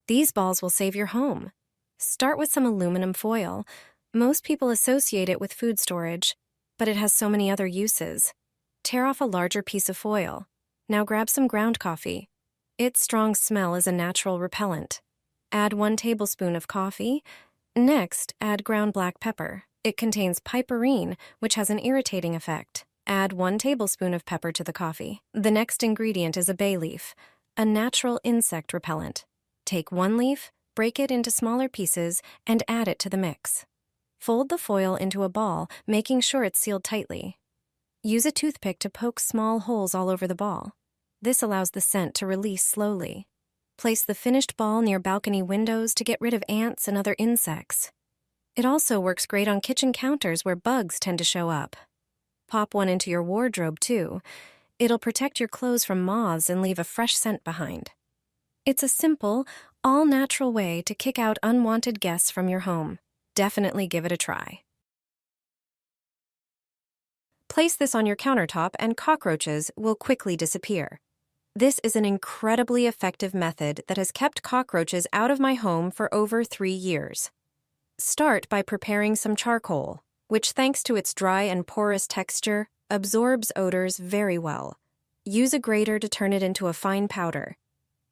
These balls will save your home. Start with some aluminum foil. Most people associate it with food storage, but it has so many other uses. Tear off a larger piece of foil. Now grab some ground coffee. Its strong smell is a natural repellent. Add 1 tablespoon of coffee. Next, add ground black pepper. It contains piperine, which has an irritating effect. Add 1 tablespoon of pepper to the coffee. The next ingredient is a bay leaf, a natural insect repellent. Take 1 leaf, break it into smaller pieces, and add it to the mix. Fold the foil into a ball, making sure it's sealed tightly. Use a toothpick to poke small holes all over the ball. This allows the scent to release slowly. Place the finished ball near balcony windows to get rid of ants and other insects. It also works great on kitchen counters where bugs tend to show up. Pop one into your wardrobe, too. It'll protect your clothes from moths and leave a fresh scent behind. It's a simple, all-natural way to kick out unwanted guests from your home. Definitely give it a try. Place this on your countertop and cockroaches will quickly disappear. This is an incredibly effective method that has kept cockroaches out of my home for over 3 years. Start by preparing some charcoal, which, thanks to its dry and porous texture, absorbs odors very well. Use a grater to turn it into a fine powder.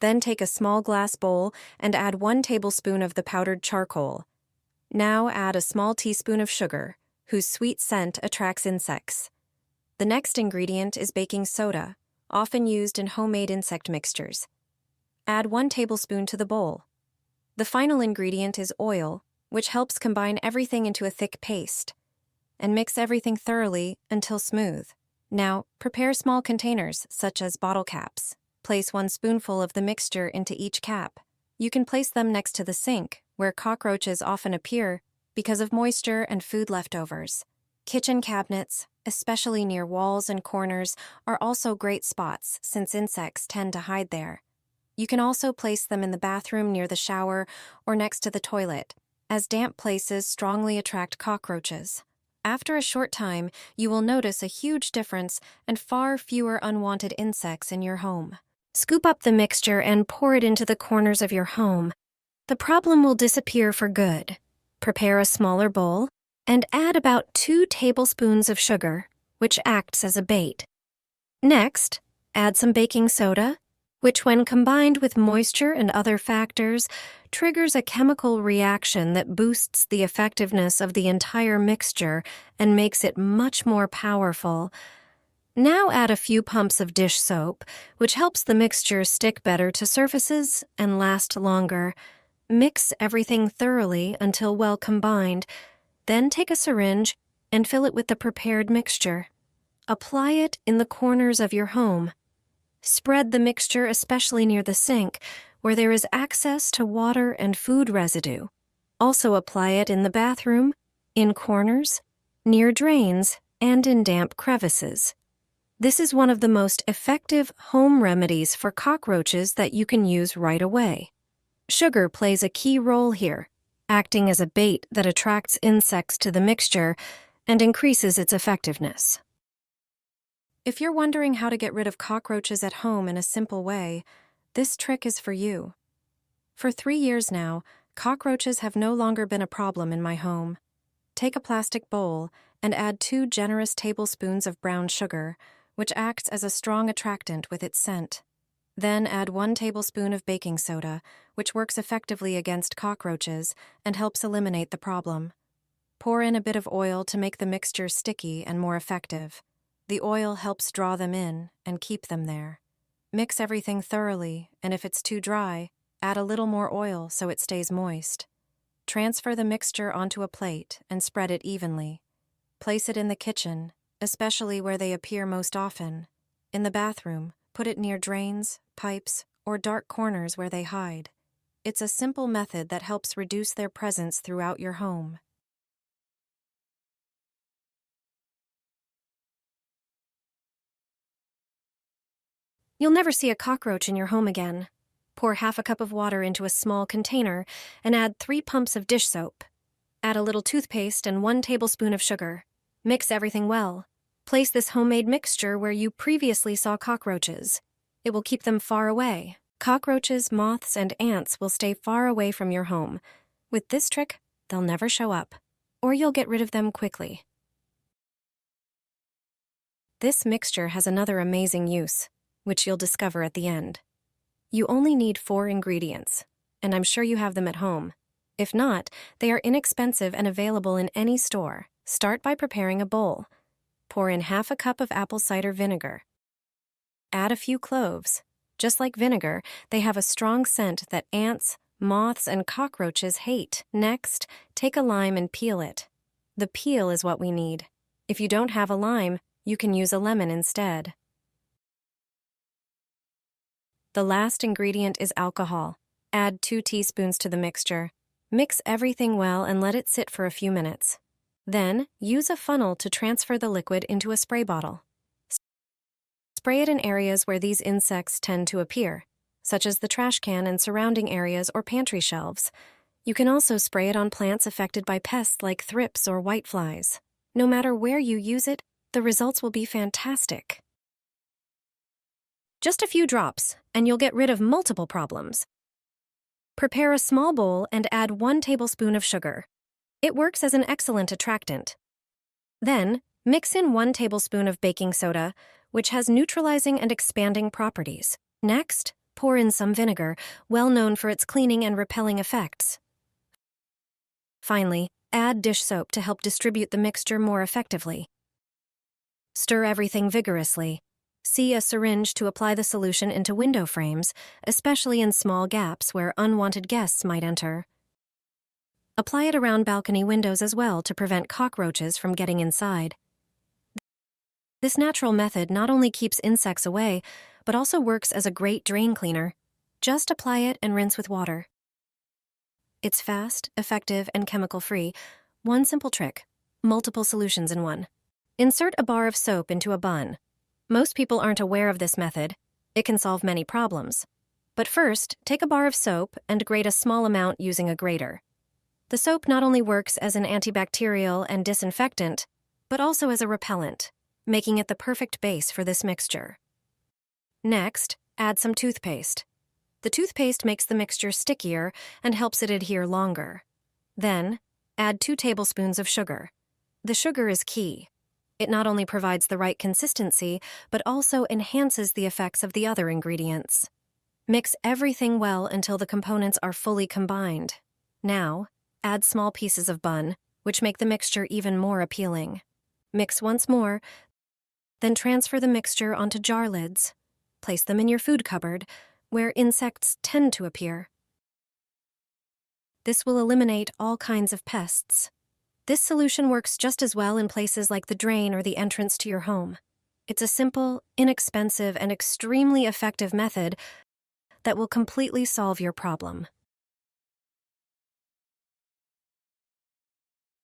Then take a small glass bowl and add 1 tablespoon of the powdered charcoal. Now add a small teaspoon of sugar, whose sweet scent attracts insects. The next ingredient is baking soda, often used in homemade insect mixtures. Add 1 tablespoon to the bowl. The final ingredient is oil, which helps combine everything into a thick paste. And mix everything thoroughly until smooth. Now, prepare small containers, such as bottle caps. Place 1 spoonful of the mixture into each cap. You can place them next to the sink, where cockroaches often appear because of moisture and food leftovers. Kitchen cabinets, especially near walls and corners, are also great spots since insects tend to hide there. You can also place them in the bathroom near the shower or next to the toilet, as damp places strongly attract cockroaches. After a short time, you will notice a huge difference and far fewer unwanted insects in your home. Scoop up the mixture and pour it into the corners of your home. The problem will disappear for good. Prepare a smaller bowl and add about 2 tablespoons of sugar, which acts as a bait. Next, add some baking soda, which when combined with moisture and other factors, triggers a chemical reaction that boosts the effectiveness of the entire mixture and makes it much more powerful. Now add a few pumps of dish soap, which helps the mixture stick better to surfaces and last longer. Mix everything thoroughly until well combined. Then take a syringe and fill it with the prepared mixture. Apply it in the corners of your home. Spread the mixture especially near the sink, where there is access to water and food residue. Also apply it in the bathroom, in corners, near drains, and in damp crevices. This is one of the most effective home remedies for cockroaches that you can use right away. Sugar plays a key role here, acting as a bait that attracts insects to the mixture and increases its effectiveness. If you're wondering how to get rid of cockroaches at home in a simple way, this trick is for you. For 3 years now, cockroaches have no longer been a problem in my home. Take a plastic bowl and add 2 generous tablespoons of brown sugar, which acts as a strong attractant with its scent. Then add 1 tablespoon of baking soda, which works effectively against cockroaches and helps eliminate the problem. Pour in a bit of oil to make the mixture sticky and more effective. The oil helps draw them in and keep them there. Mix everything thoroughly, and if it's too dry, add a little more oil so it stays moist. Transfer the mixture onto a plate and spread it evenly. Place it in the kitchen, especially where they appear most often. In the bathroom, put it near drains, pipes, or dark corners where they hide. It's a simple method that helps reduce their presence throughout your home. You'll never see a cockroach in your home again. Pour half a cup of water into a small container and add 3 pumps of dish soap. Add a little toothpaste and 1 tablespoon of sugar. Mix everything well. Place this homemade mixture where you previously saw cockroaches. It will keep them far away. Cockroaches, moths, and ants will stay far away from your home. With this trick, they'll never show up, or you'll get rid of them quickly. This mixture has another amazing use, which you'll discover at the end. You only need 4 ingredients, and I'm sure you have them at home. If not, they are inexpensive and available in any store. Start by preparing a bowl. Pour in half a cup of apple cider vinegar. Add a few cloves. Just like vinegar, they have a strong scent that ants, moths, and cockroaches hate. Next, take a lime and peel it. The peel is what we need. If you don't have a lime, you can use a lemon instead. The last ingredient is alcohol. Add 2 teaspoons to the mixture. Mix everything well and let it sit for a few minutes. Then, use a funnel to transfer the liquid into a spray bottle. Spray it in areas where these insects tend to appear, such as the trash can and surrounding areas or pantry shelves. You can also spray it on plants affected by pests like thrips or whiteflies. No matter where you use it, the results will be fantastic. Just a few drops, and you'll get rid of multiple problems. Prepare a small bowl and add 1 tablespoon of sugar. It works as an excellent attractant. Then, mix in 1 tablespoon of baking soda, which has neutralizing and expanding properties. Next, pour in some vinegar, well known for its cleaning and repelling effects. Finally, add dish soap to help distribute the mixture more effectively. Stir everything vigorously. See a syringe to apply the solution into window frames, especially in small gaps where unwanted guests might enter. Apply it around balcony windows as well to prevent cockroaches from getting inside. This natural method not only keeps insects away, but also works as a great drain cleaner. Just apply it and rinse with water. It's fast, effective, and chemical-free. One simple trick, multiple solutions in one. Insert a bar of soap into a bun. Most people aren't aware of this method. It can solve many problems. But first, take a bar of soap and grate a small amount using a grater. The soap not only works as an antibacterial and disinfectant, but also as a repellent, making it the perfect base for this mixture. Next, add some toothpaste. The toothpaste makes the mixture stickier and helps it adhere longer. Then, add 2 tablespoons of sugar. The sugar is key. It not only provides the right consistency, but also enhances the effects of the other ingredients. Mix everything well until the components are fully combined. Now, add small pieces of bun, which make the mixture even more appealing. Mix once more, then transfer the mixture onto jar lids. Place them in your food cupboard, where insects tend to appear. This will eliminate all kinds of pests. This solution works just as well in places like the drain or the entrance to your home. It's a simple, inexpensive, and extremely effective method that will completely solve your problem.